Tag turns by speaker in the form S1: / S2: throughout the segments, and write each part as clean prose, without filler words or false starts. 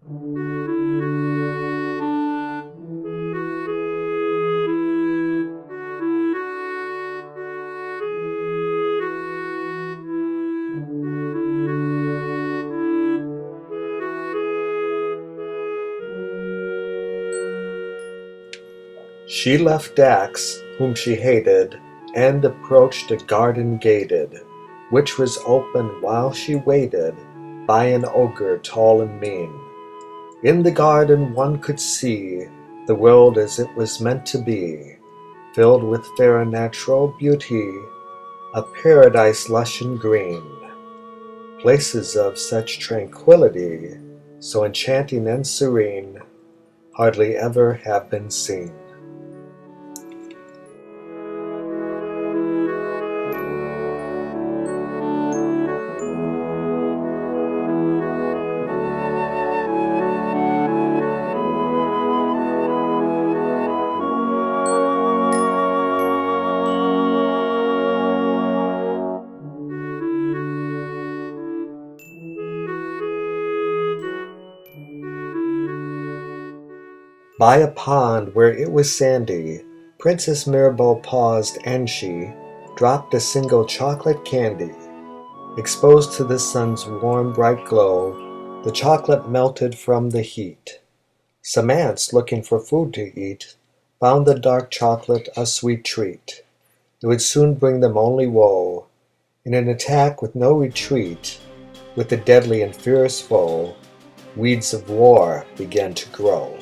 S1: She left Dax, whom she hated, and approached a garden gated, which was open while she waited by an ogre tall and mean. In the garden one could see the world as it was meant to be, filled with fair and natural beauty, a paradise lush and green. Places of such tranquility, so enchanting and serene, hardly ever have been seen. By a pond where it was sandy, Princess Mirabel paused, and she dropped a single chocolate candy. Exposed to the sun's warm, bright glow, the chocolate melted from the heat. Some ants, looking for food to eat, found the dark chocolate a sweet treat. It would soon bring them only woe. In an attack with no retreat, with a deadly and fierce foe, weeds of war began to grow.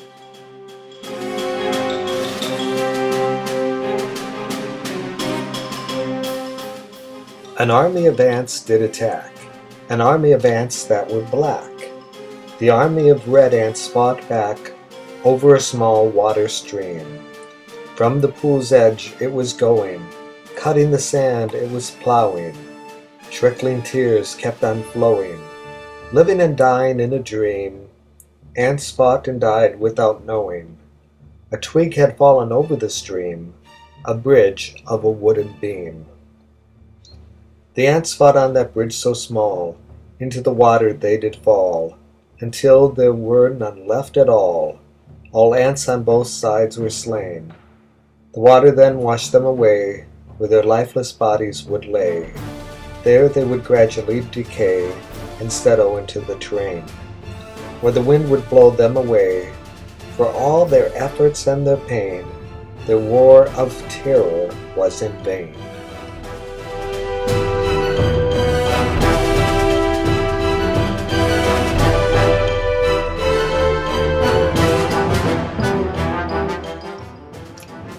S1: An army of ants did attack, an army of ants that were black. The army of red ants fought back over a small water stream. From the pool's edge it was going, cutting the sand it was plowing. Trickling tears kept on flowing, living and dying in a dream. Ants fought and died without knowing. A twig had fallen over the stream, a bridge of a wooden beam. The ants fought on that bridge so small, into the water they did fall, until there were none left at all. All ants on both sides were slain. The water then washed them away, where their lifeless bodies would lay. There they would gradually decay, and settle into the terrain, where the wind would blow them away. For all their efforts and their pain, their war of terror was in vain.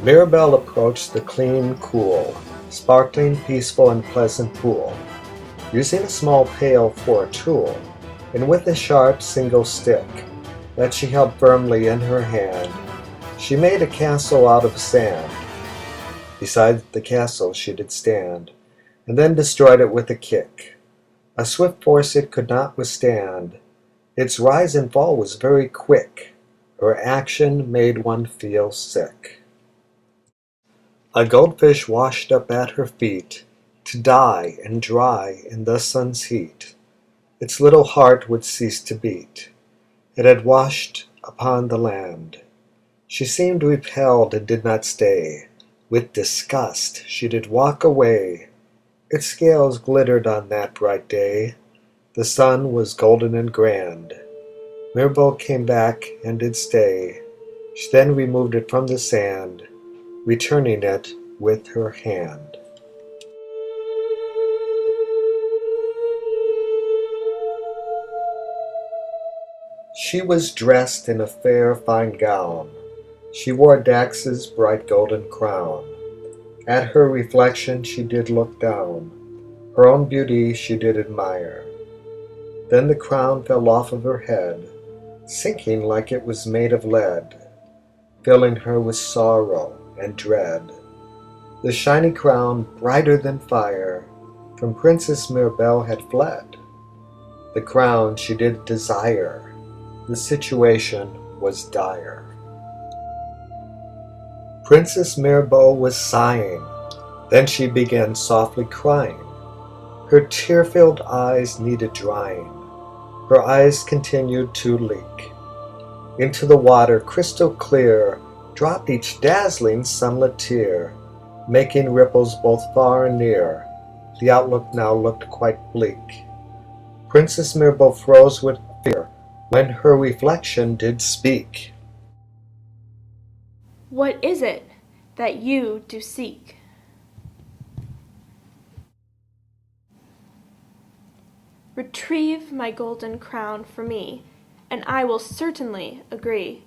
S1: Mirabel approached the clean, cool, sparkling, peaceful, and pleasant pool, using a small pail for a tool, and with a sharp single stick that she held firmly in her hand, she made a castle out of sand. Beside the castle she did stand, and then destroyed it with a kick. A swift force it could not withstand. Its rise and fall was very quick. Her action made one feel sick. A goldfish washed up at her feet, to die and dry in the sun's heat. Its little heart would cease to beat. It had washed upon the land. She seemed repelled and did not stay. With disgust she did walk away. Its scales glittered on that bright day. The sun was golden and grand. Mirabel came back and did stay. She then removed it from the sand, returning it with her hand. She was dressed in a fair, fine gown. She wore Dax's bright golden crown. At her reflection she did look down. Her own beauty she did admire. Then the crown fell off of her head, sinking like it was made of lead, filling her with sorrow and dread. The shiny crown, brighter than fire, from Princess Mirabel had fled. The crown she did desire. The situation was dire. Princess Mirabel was sighing. Then she began softly crying. Her tear-filled eyes needed drying. Her eyes continued to leak. Into the water crystal clear dropped each dazzling sunlit tear, making ripples both far and near. The outlook now looked quite bleak. Princess Mirabel froze with fear when her reflection did speak.
S2: What is it that you do seek? Retrieve my golden crown for me, and I will certainly agree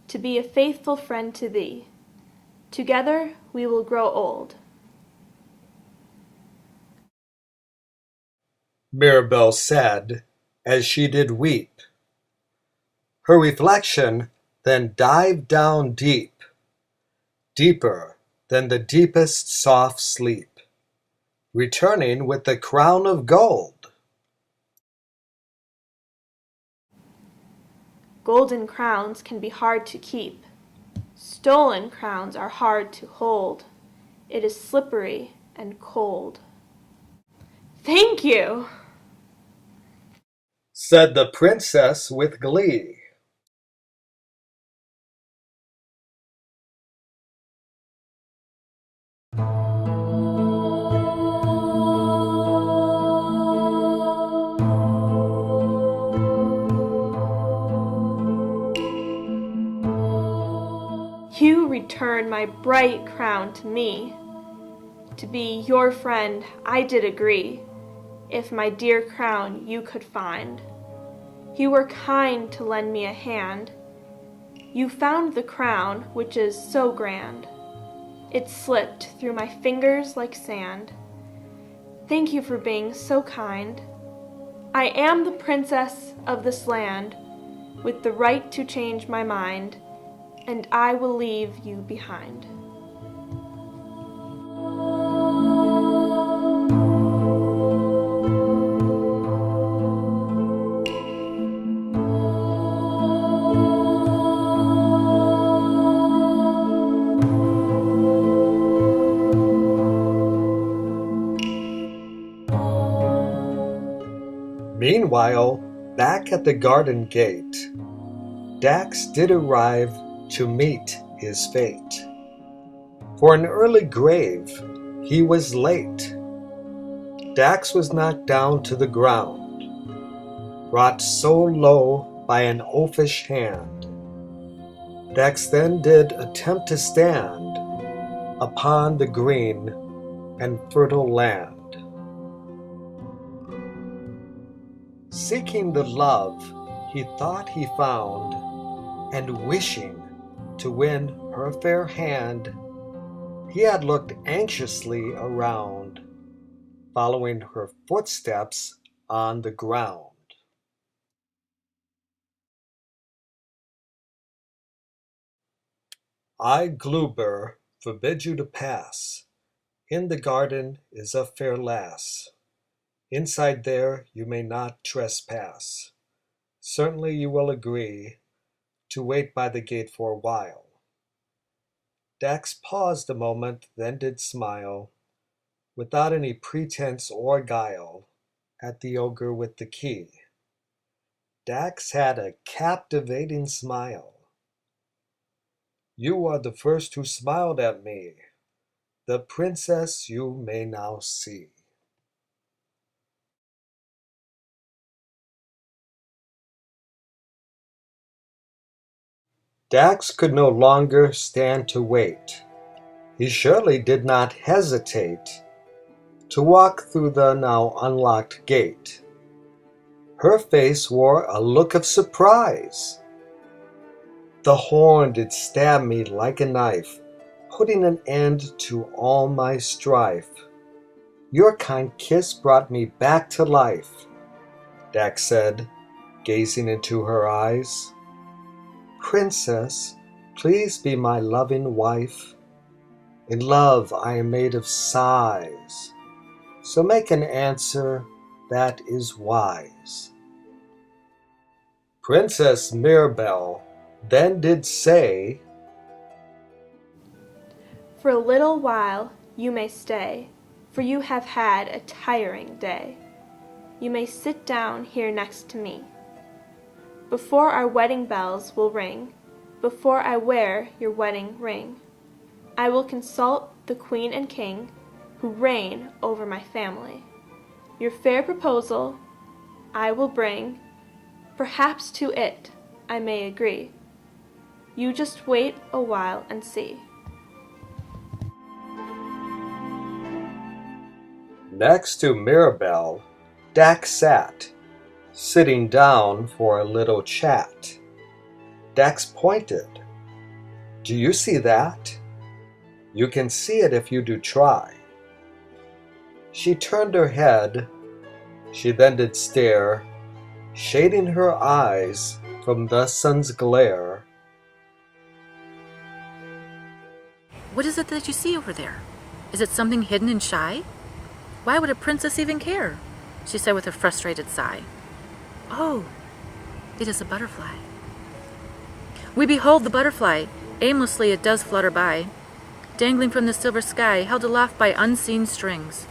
S2: to be a faithful friend to thee. Together we will grow old.
S1: Mirabel said, as she did weep. Her reflection then dived down deep, deeper than the deepest soft sleep, returning with the crown of gold.
S2: Golden crowns can be hard to keep. Stolen crowns are hard to hold. It is slippery and cold. Thank you,
S1: Said the princess with glee.
S2: You return my bright crown to me. To be your friend I did agree, if my dear crown you could find. You were kind to lend me a hand. You found the crown which is so grand. It slipped through my fingers like sand. Thank you for being so kind. I am the princess of this land, with the right to change my mind, and I will leave you behind.
S1: Meanwhile, back at the garden gate, Dax did arrive to meet his fate. For an early grave, he was late. Dax was knocked down to the ground, brought so low by an oafish hand. Dax then did attempt to stand upon the green and fertile land, seeking the love he thought he found, and wishing to win her fair hand. He had looked anxiously around, following her footsteps on the ground. I, Gluber, forbid you to pass. In the garden is a fair lass. Inside there you may not trespass. Certainly you will agree to wait by the gate for a while. Dax paused a moment, then did smile, without any pretense or guile, at the ogre with the key. Dax had a captivating smile. You are the first who smiled at me. The princess you may now see. Dax could no longer stand to wait. He surely did not hesitate to walk through the now unlocked gate. Her face wore a look of surprise. The horn did stab me like a knife, putting an end to all my strife. Your kind kiss brought me back to life, Dax said, gazing into her eyes. Princess, please be my loving wife. In love I am made of sighs, so make an answer that is wise. Princess Mirabel then did say,
S2: For a little while you may stay, for you have had a tiring day. You may sit down here next to me. before our wedding bells will ring, before I wear your wedding ring. I will consult the Queen and King, who reign over my family. Your fair proposal I will bring, perhaps to it I may agree. You just wait a while and see.
S1: Next to Mirabel, Dax sat, sitting down for a little chat. Dax pointed. Do you see that? You can see it if you do try. She turned her head. She then did stare, shading her eyes from the sun's glare.
S3: What is it that you see over there? Is it something hidden and shy? Why would a princess even care? She said with a frustrated sigh. Oh, it is a butterfly. We behold the butterfly. Aimlessly it does flutter by, dangling from the silver sky, held aloft by unseen strings.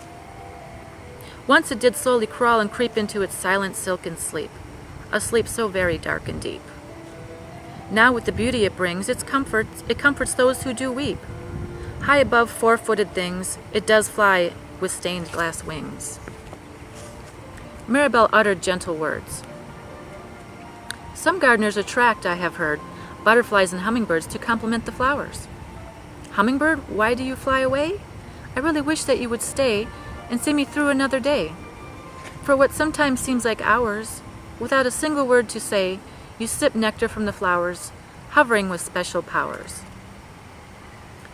S3: Once it did slowly crawl and creep into its silent silken sleep, a sleep so very dark and deep. Now with the beauty it brings, it comforts those who do weep. High above four-footed things, it does fly with stained glass wings. Mirabel uttered gentle words. Some gardeners attract, I have heard, butterflies and hummingbirds to complement the flowers. Hummingbird, why do you fly away? I really wish that you would stay and see me through another day. For what sometimes seems like hours, without a single word to say, you sip nectar from the flowers, hovering with special powers.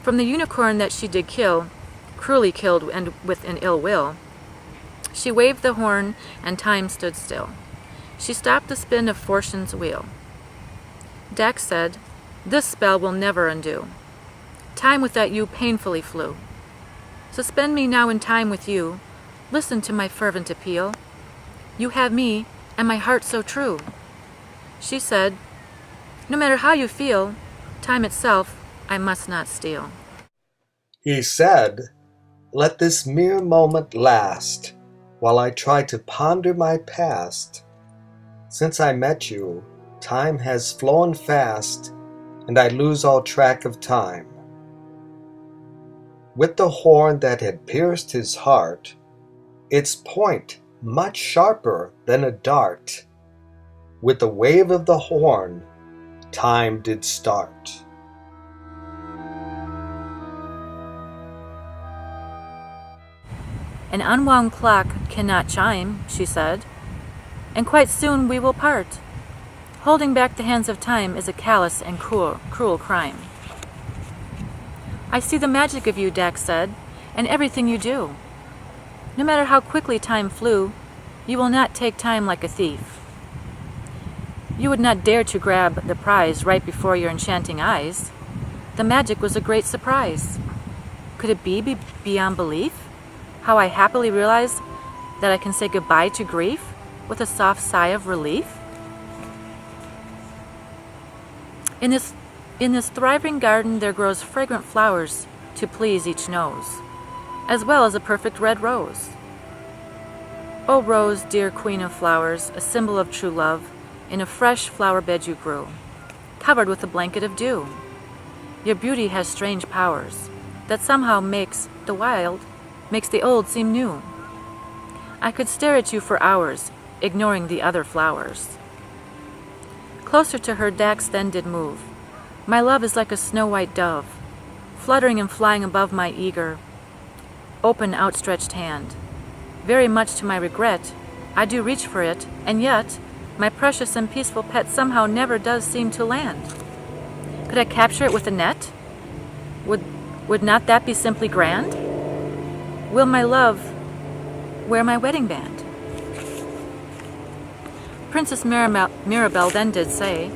S3: From the unicorn that she did kill, cruelly killed and with an ill will, she waved the horn and time stood still. She stopped the spin of fortune's wheel. Dax said, this spell will never undo. Time without you painfully flew. Suspend me now in time with you. Listen to my fervent appeal. You have me, and my heart so true. She said, no matter how you feel, time itself I must not steal.
S1: He said, let this mere moment last, while I try to ponder my past. Since I met you, time has flown fast, and I lose all track of time. With the horn that had pierced his heart, its point much sharper than a dart, with the wave of the horn, time did start.
S3: An unwound clock cannot chime, she said, and quite soon we will part. Holding back the hands of time is a callous and cruel crime. I see the magic of you, Dax said, and everything you do. No matter how quickly time flew, you will not take time like a thief. You would not dare to grab the prize right before your enchanting eyes. The magic was a great surprise. Could it be beyond belief? How I happily realize that I can say goodbye to grief with a soft sigh of relief? In this thriving garden there grows fragrant flowers to please each nose, as well as a perfect red rose. O rose, dear queen of flowers, a symbol of true love, in a fresh flower bed you grew, covered with a blanket of dew. Your beauty has strange powers that somehow makes the old seem new. I could stare at you for hours, ignoring the other flowers. Closer to her Dax then did move. My love is like a snow-white dove, fluttering and flying above my eager, open outstretched hand. Very much to my regret, I do reach for it, and yet, my precious and peaceful pet somehow never does seem to land. Could I capture it with a net? Would not that be simply grand? Will my love wear my wedding band? Princess Mirabel then did say,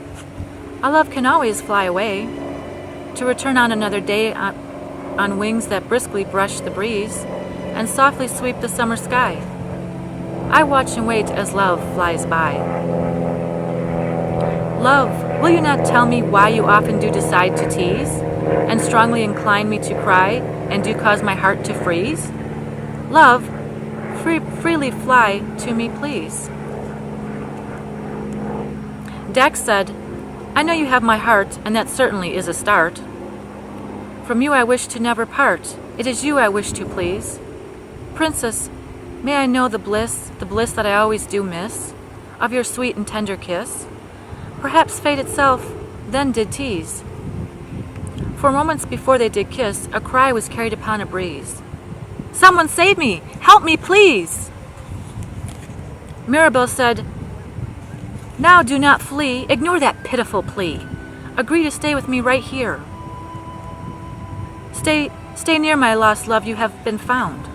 S3: our love can always fly away, to return on another day on wings that briskly brush the breeze and softly sweep the summer sky. I watch and wait as love flies by. Love, will you not tell me why you often do decide to tease and strongly incline me to cry and do cause my heart to freeze? Love, freely fly to me, please. Dax said, I know you have my heart, and that certainly is a start. From you I wish to never part. It is you I wish to please. Princess, may I know the bliss that I always do miss, of your sweet and tender kiss? Perhaps fate itself then did tease. For moments before they did kiss, a cry was carried upon a breeze. Someone save me! Help me, please! Mirabel said, Now do not flee. Ignore that pitiful plea. Agree to stay with me right here. Stay near, my lost love, you have been found.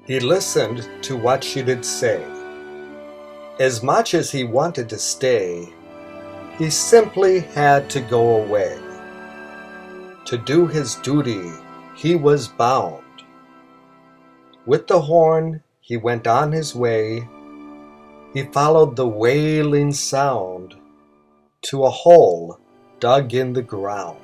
S1: He listened to what she did say. As much as he wanted to stay, he simply had to go away. To do his duty, he was bound. With the horn, he went on his way. He followed the wailing sound to a hole dug in the ground.